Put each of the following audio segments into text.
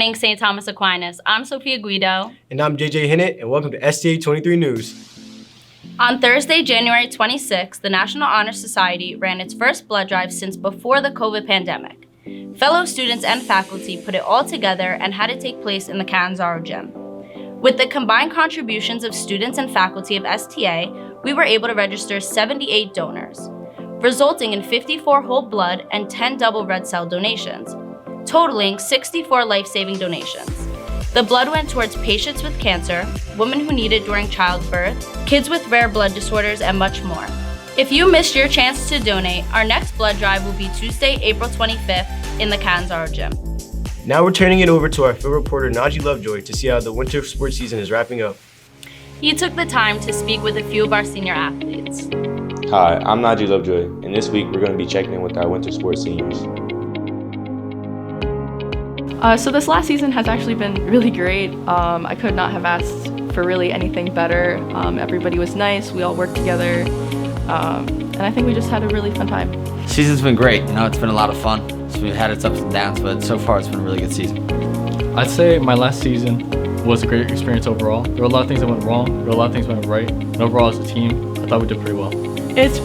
morning, St. Thomas Aquinas. I'm Sophia Guido. And I'm JJ Hinnett, and welcome to STA23 News. On Thursday, January 26th, the National Honor Society ran its first blood drive since before the COVID pandemic. Fellow students and faculty put it all together and had it take place in the Canzaro gym. With the combined contributions of students and faculty of STA, we were able to register 78 donors, resulting in 54 whole blood and 10 double red cell donations, totaling 64 life-saving donations. The blood went towards patients with cancer, women who need it during childbirth, kids with rare blood disorders, and much more. If you missed your chance to donate, our next blood drive will be Tuesday, April 25th in the Canzaro gym. Now we're turning it over to our field reporter Najee Lovejoy to see how the winter sports season is wrapping up. He took the time to speak with a few of our senior athletes. Hi, I'm Najee Lovejoy, and this week we're going to be checking in with our winter sports seniors. So this last season has actually been really great. I could not have asked for really anything better. Everybody was nice, we all worked together, and I think we just had a really fun time. Season's been great, it's been a lot of fun. We've had its ups and downs, but so far it's been a really good season. I'd say my last season was a great experience overall. There were a lot of things that went wrong, there were a lot of things that went right, and overall as a team, I thought we did pretty well. It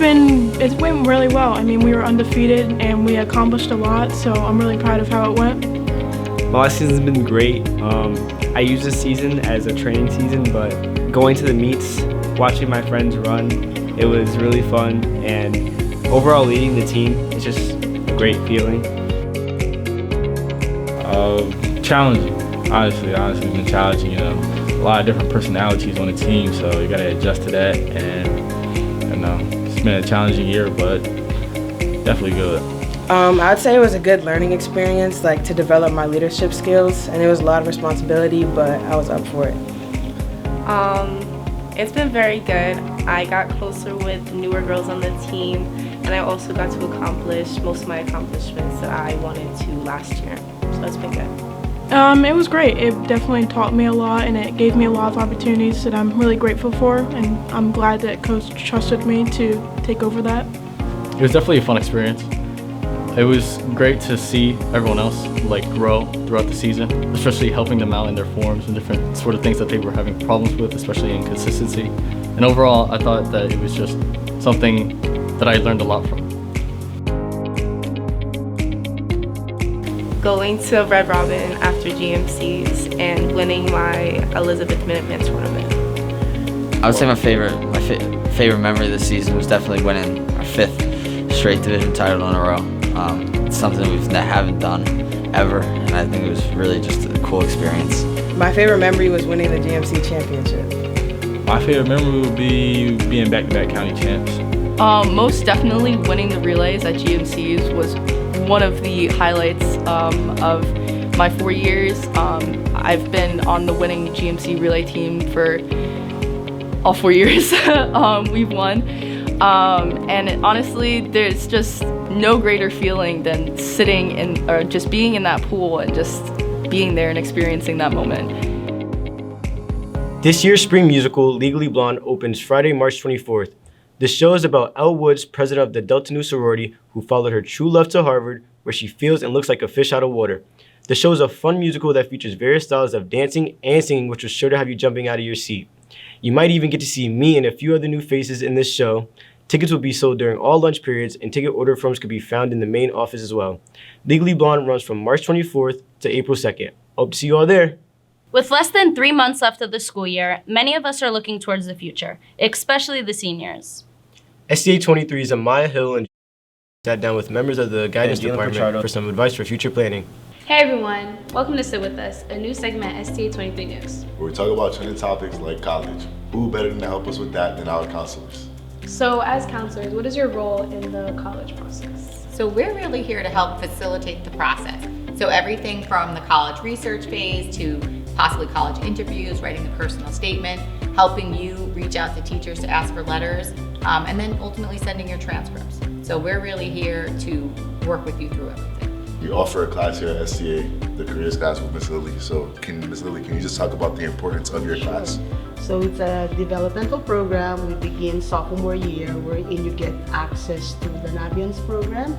went really well. I mean, we were undefeated and we accomplished a lot, so I'm really proud of how it went. My last season's been great. I use this season as a training season, but going to the meets, watching my friends run, it was really fun, and overall leading the team, it's just a great feeling. Challenging, honestly, it's been challenging, a lot of different personalities on the team, so you gotta adjust to that, and it's been a challenging year, but definitely good. I'd say it was a good learning experience, to develop my leadership skills, and it was a lot of responsibility, but I was up for it. It's been very good. I got closer with newer girls on the team, and I also got to accomplish most of my accomplishments that I wanted to last year, so it's been good. It was great. It definitely taught me a lot, and it gave me a lot of opportunities that I'm really grateful for, and I'm glad that Coach trusted me to take over that. It was definitely a fun experience. It was great to see everyone else grow throughout the season, especially helping them out in their forms and different sort of things that they were having problems with, especially in consistency. And overall, I thought that it was just something that I learned a lot from. Going to Red Robin after GMCs and winning my Elizabeth Minuteman tournament. I would say my favorite memory this season was definitely winning our 5th straight division title in a row. It's something we haven't done ever, and I think it was really just a cool experience. My favorite memory was winning the GMC championship. My favorite memory would be being back-to-back county champs. Most definitely winning the relays at GMCs was one of the highlights of my 4 years. I've been on the winning GMC relay team for all 4 years. We've won. And honestly, there's just no greater feeling than sitting in, or just being in that pool and just being there and experiencing that moment. This year's spring musical, Legally Blonde, opens Friday, March 24th. The show is about Elle Woods, president of the Delta Nu sorority, who followed her true love to Harvard, where she feels and looks like a fish out of water. The show is a fun musical that features various styles of dancing and singing, which was sure to have you jumping out of your seat. You might even get to see me and a few other new faces in this show. Tickets will be sold during all lunch periods, and ticket order forms could be found in the main office as well. Legally Blonde runs from March 24th to April 2nd. Hope to see you all there. With less than 3 months left of the school year, many of us are looking towards the future, especially the seniors. STA23's Amaya Hill and sat down with members of the guidance department for some advice for future planning. Hey everyone, welcome to Sit With Us, a new segment at STA23 News, where we talk about trending topics like college. Who better than to help us with that than our counselors? So as counselors, what is your role in the college process? So we're really here to help facilitate the process. So everything from the college research phase to possibly college interviews, writing the personal statement, helping you reach out to teachers to ask for letters, and then ultimately sending your transcripts. So we're really here to work with you through everything. We offer a class here at STA, the careers class with Ms. Lily. So Ms. Lily, can you just talk about the importance of your class? So it's a developmental program. We begin sophomore year, wherein you get access to the Navians program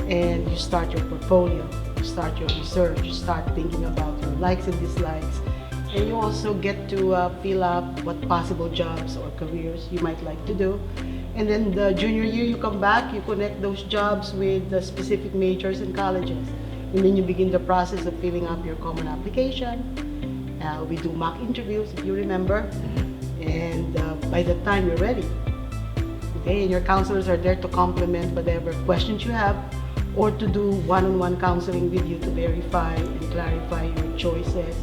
and you start your portfolio. start your research, you start thinking about your likes and dislikes, and you also get to fill out what possible jobs or careers you might like to do. And then the junior year, you come back, you connect those jobs with the specific majors and colleges. And then you begin the process of filling out your common application. We do mock interviews, if you remember. And by the time you're ready, okay, and your counselors are there to complement whatever questions you have, or to do one-on-one counseling with you to verify and clarify your choices,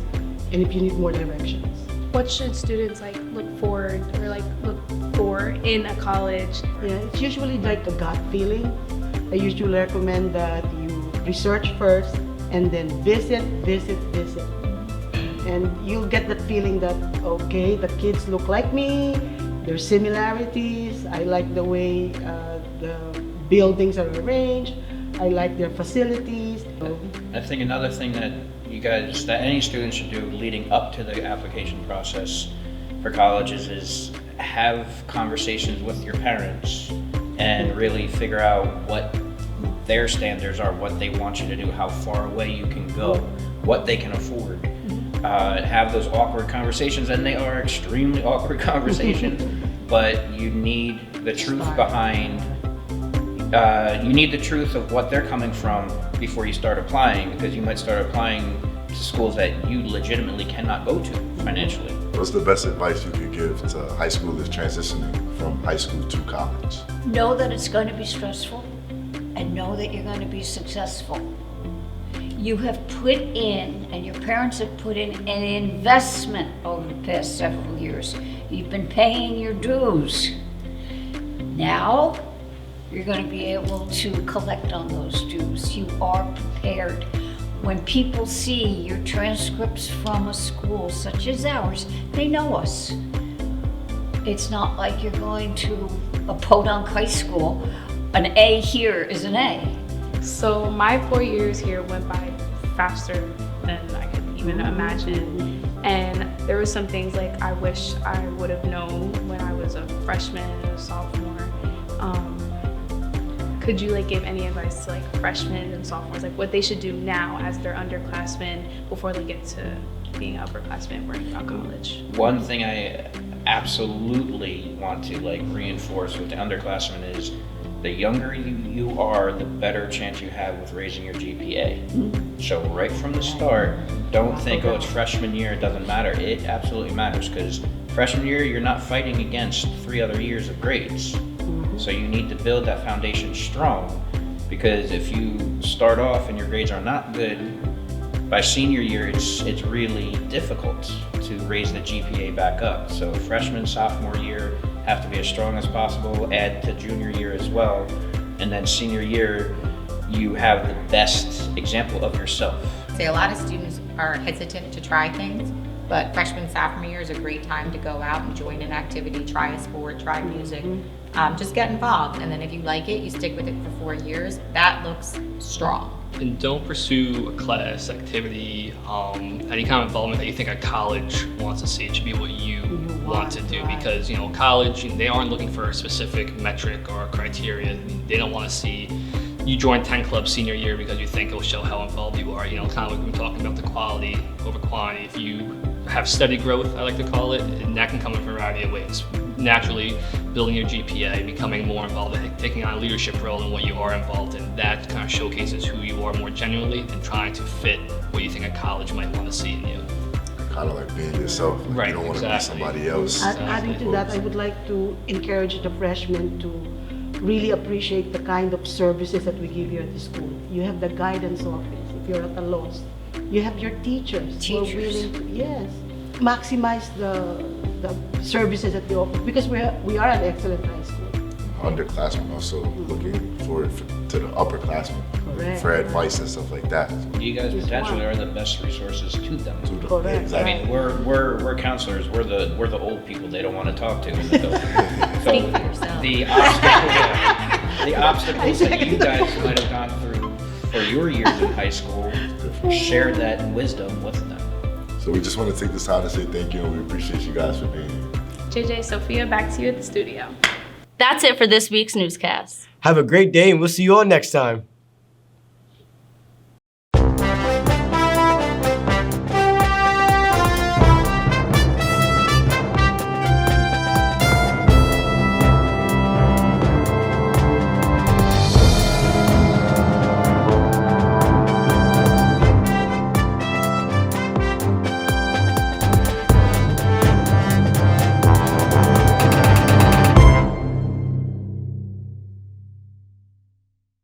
and if you need more directions. What should students look forward or look for in a college? Yeah, it's usually like a gut feeling. I usually recommend that you research first and then visit. And you'll get that feeling that, okay, the kids look like me, there's similarities, I like the way the buildings are arranged, I like their facilities. I think another thing that any student should do leading up to the application process for colleges is have conversations with your parents and really figure out what their standards are, what they want you to do, how far away you can go, what they can afford. Have those awkward conversations, and they are extremely awkward conversations, but you need the truth behind, you need the truth of what they're coming from before you start applying, because you might start applying to schools that you legitimately cannot go to financially. What's the best advice you could give to high schoolers transitioning from high school to college? Know that it's going to be stressful, and know that you're going to be successful. You have put in, and your parents have put in, an investment over the past several years. You've been paying your dues. Now, you're going to be able to collect on those dues. You are prepared. When people see your transcripts from a school such as ours, they know us. It's not like you're going to a podunk high school. An A here is an A. So my 4 years here went by faster than I could even imagine. And there were some things I wish I would have known when I was a freshman and a sophomore. Could you give any advice to freshmen and sophomores, what they should do now as their underclassmen before they get to being upperclassmen worrying about college? One thing I absolutely want to reinforce with the underclassmen is the younger you are, the better chance you have with raising your GPA. So right from the start, don't think, oh, it's freshman year, it doesn't matter. It absolutely matters, because freshman year, you're not fighting against 3 other years of grades. So you need to build that foundation strong, because if you start off and your grades are not good, by senior year, it's really difficult to raise the GPA back up. So freshman, sophomore year have to be as strong as possible, add to junior year as well, and then senior year, you have the best example of yourself. Say a lot of students are hesitant to try things, but freshman, sophomore year is a great time to go out and join an activity, try a sport, try music. Just get involved, and then if you like it, you stick with it for 4 years. That looks strong. And don't pursue a class, activity, any kind of involvement that you think a college wants to see. It should be what you want to do, because college, they aren't looking for a specific metric or criteria. They don't want to see you join 10 clubs senior year because you think it will show how involved you are. Kind of like we were talking about, the quality over quantity. If you have steady growth, I like to call it, and that can come in a variety of ways. Naturally, building your GPA, becoming more involved, taking on a leadership role in what you are involved in. That kind of showcases who you are more genuinely than trying to fit what you think a college might want to see in you. Kind of like being yourself. Right, you don't want to be somebody else. Adding to that, I would like to encourage the freshmen to really appreciate the kind of services that we give you at the school. You have the guidance office if you're at a loss. You have your teachers who are willing to, yes, maximize the services that they offer, because we are an excellent high school. Underclassmen also looking forward to the upperclassmen for advice and stuff like that. You guys potentially are the best resources to them. Correct. Exactly. I mean, we're counselors. We're the old people they don't want to talk to in the building. So Speak for yourself. The obstacles that you guys might have gone through for your years in high school, share that wisdom with them. So we just want to take this time to say thank you, and we appreciate you guys for being here. JJ, Sophia, back to you at the studio. That's it for this week's newscast. Have a great day, and we'll see you all next time.